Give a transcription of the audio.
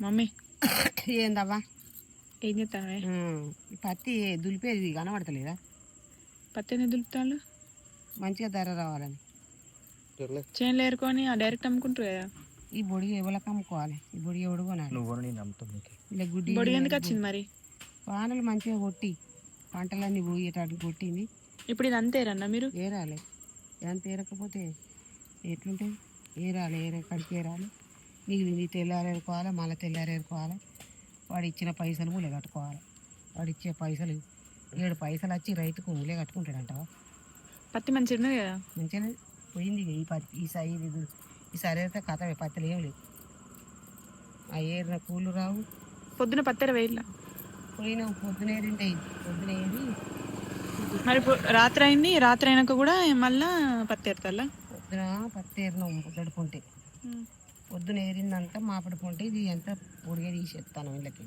Mummy ఏందవ్వా ఏం చేస్తాను? పత్తి దులిపేది కనబడతలేదా? పత్తి ఎందుకు దులుపుతాను? మంచిగా ధర రావాలని చేనులు ఏరుకొని డైరెక్ట్ అమ్ముకుంటారు కదా. ఈ బొడిగ ఎవరికి అమ్ముకోవాలి? ఈ బొడిగ ఎవడు కొనాలి? ఇలా గుడ్డి బొడి ఎందుకు వచ్చింది మరి? వానలు మంచిగా కొట్టి పంటలన్నీ పోయేటట్టు కొట్టింది. ఇప్పుడు ఇది అంతేరన్నా మీరు? ఏరాలి. ఎంత ఏరకపోతే ఎట్లుంటుంది? కడికి ఏరాలి. మిగిలింది తెల్లారేరుకోవాలి, మళ్ళీ తెల్లారేరుకోవాలి. వాడు ఇచ్చిన పైసలు మూలే కట్టుకోవాలి. వాడు ఇచ్చే పైసలు 7 పైసలు వచ్చి రైతుకు మూలే కట్టుకుంటాడంటావా? పత్తి మంచిగా ఉన్నది కదా. మంచిగానే పోయింది ఈ పత్తి. ఈసారి అయితే కథ పత్తిలు ఏం లేదు. ఆ ఏరిన కూలు రావు. పొద్దున పత్తెర వేయాల పోయినా పొద్దునేరింటే పొద్దునేరి మరి రాత్రి అయింది. రాత్రి అయినాక కూడా మళ్ళా పత్తి ఎడతాలా? పొద్దున పత్తి ఏరినాం గడుపుంటే పొద్దున ఏరిందంట మాపడుకుంటే ఇది ఎంత పొడిగా తీసేస్తాను వీళ్ళకి.